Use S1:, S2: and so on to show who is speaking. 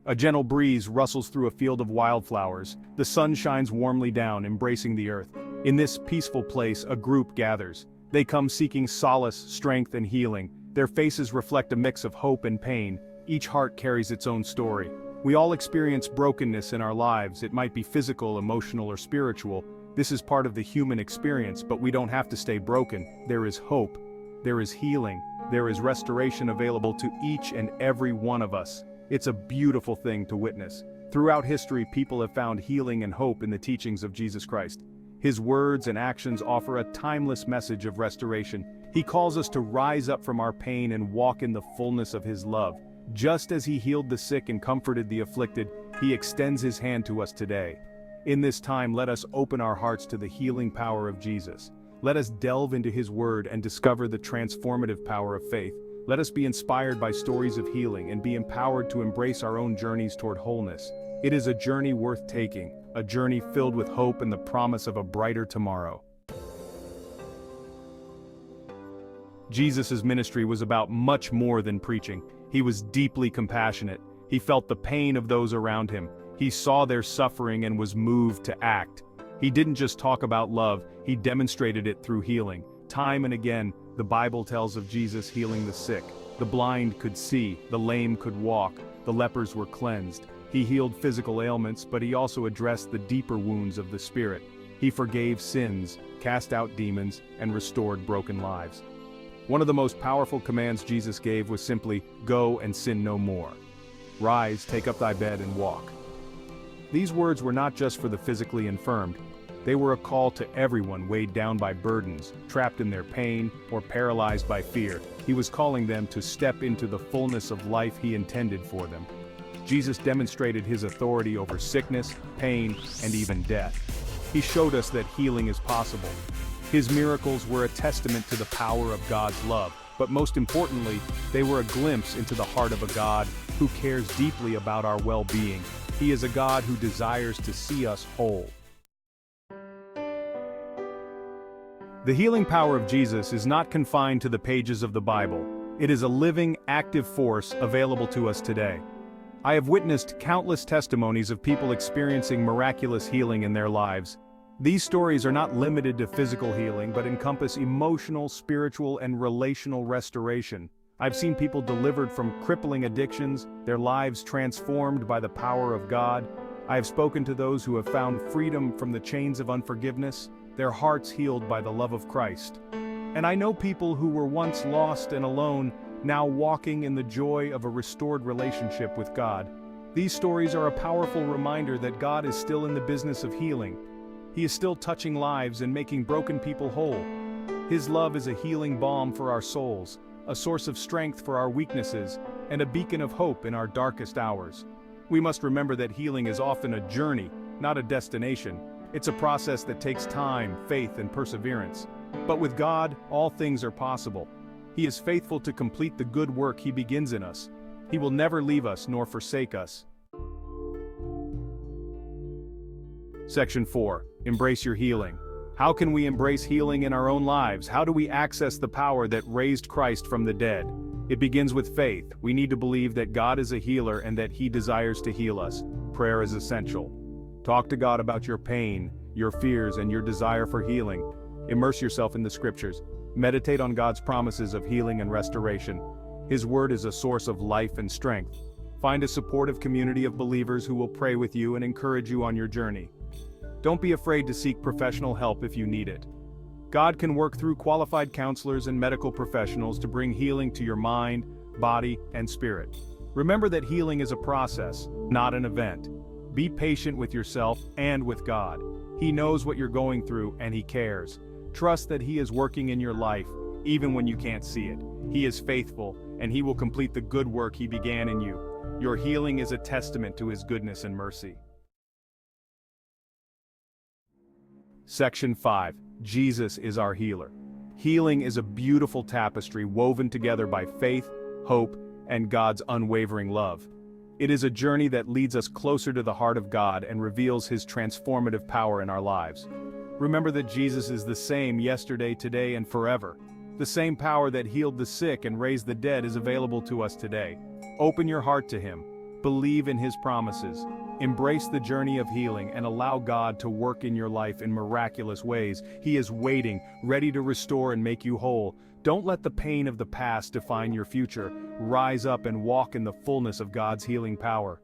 S1: A gentle breeze rustles through a field of wildflowers. The sun shines warmly down, embracing the earth. In this peaceful place, a group gathers. They come seeking solace, strength, and healing. Their faces reflect a mix of hope and pain. Each heart carries its own story. We all experience brokenness in our lives. It might be physical, emotional, or spiritual. This is part of the human experience, but we don't have to stay broken. There is hope. There is healing. There is restoration available to each and every one of us. It's a beautiful thing to witness. Throughout history, people have found healing and hope in the teachings of Jesus Christ. His words and actions offer a timeless message of restoration. He calls us to rise up from our pain and walk in the fullness of His love. Just as He healed the sick and comforted the afflicted, He extends His hand to us today. In this time, let us open our hearts to the healing power of Jesus. Let us delve into His Word and discover the transformative power of faith. Let us be inspired by stories of healing and be empowered to embrace our own journeys toward wholeness. It is a journey worth taking, a journey filled with hope and the promise of a brighter tomorrow. Jesus' ministry was about much more than preaching. He was deeply compassionate. He felt the pain of those around him. He saw their suffering and was moved to act. He didn't just talk about love, He demonstrated it through healing. Time and again, the Bible tells of Jesus healing the sick. The blind could see, the lame could walk, the lepers were cleansed. He healed physical ailments, but He also addressed the deeper wounds of the spirit. He forgave sins, cast out demons, and restored broken lives. One of the most powerful commands Jesus gave was simply, "Go and sin no more. Rise, take up thy bed and walk." These words were not just for the physically infirmed. They were a call to everyone weighed down by burdens, trapped in their pain, or paralyzed by fear. He was calling them to step into the fullness of life He intended for them. Jesus demonstrated His authority over sickness, pain, and even death. He showed us that healing is possible. His miracles were a testament to the power of God's love, but most importantly, they were a glimpse into the heart of a God who cares deeply about our well-being. He is a God who desires to see us whole. The healing power of Jesus is not confined to the pages of the Bible. It is a living, active force available to us today. I have witnessed countless testimonies of people experiencing miraculous healing in their lives. These stories are not limited to physical healing, but encompass emotional, spiritual, and relational restoration. I've seen people delivered from crippling addictions, their lives transformed by the power of God. I have spoken to those who have found freedom from the chains of unforgiveness, their hearts healed by the love of Christ. And I know people who were once lost and alone, now walking in the joy of a restored relationship with God. These stories are a powerful reminder that God is still in the business of healing. He is still touching lives and making broken people whole. His love is a healing balm for our souls, a source of strength for our weaknesses, and a beacon of hope in our darkest hours. We must remember that healing is often a journey, not a destination. It's a process that takes time, faith, and perseverance. But with God, all things are possible. He is faithful to complete the good work He begins in us. He will never leave us nor forsake us. Section 4. Embrace your healing. How can we embrace healing in our own lives? How do we access the power that raised Christ from the dead? It begins with faith. We need to believe that God is a healer and that He desires to heal us. Prayer is essential. Talk to God about your pain, your fears, and your desire for healing. Immerse yourself in the Scriptures. Meditate on God's promises of healing and restoration. His Word is a source of life and strength. Find a supportive community of believers who will pray with you and encourage you on your journey. Don't be afraid to seek professional help if you need it. God can work through qualified counselors and medical professionals to bring healing to your mind, body, and spirit. Remember that healing is a process, not an event. Be patient with yourself and with God. He knows what you're going through and He cares. Trust that He is working in your life, even when you can't see it. He is faithful, and He will complete the good work He began in you. Your healing is a testament to His goodness and mercy. Section 5. Jesus is our healer. Healing is a beautiful tapestry woven together by faith, hope, and God's unwavering love. It is a journey that leads us closer to the heart of God and reveals His transformative power in our lives. Remember that Jesus is the same yesterday, today, and forever. The same power that healed the sick and raised the dead is available to us today. Open your heart to Him. Believe in His promises. Embrace the journey of healing and allow God to work in your life in miraculous ways. He is waiting, ready to restore and make you whole. Don't let the pain of the past define your future. Rise up and walk in the fullness of God's healing power.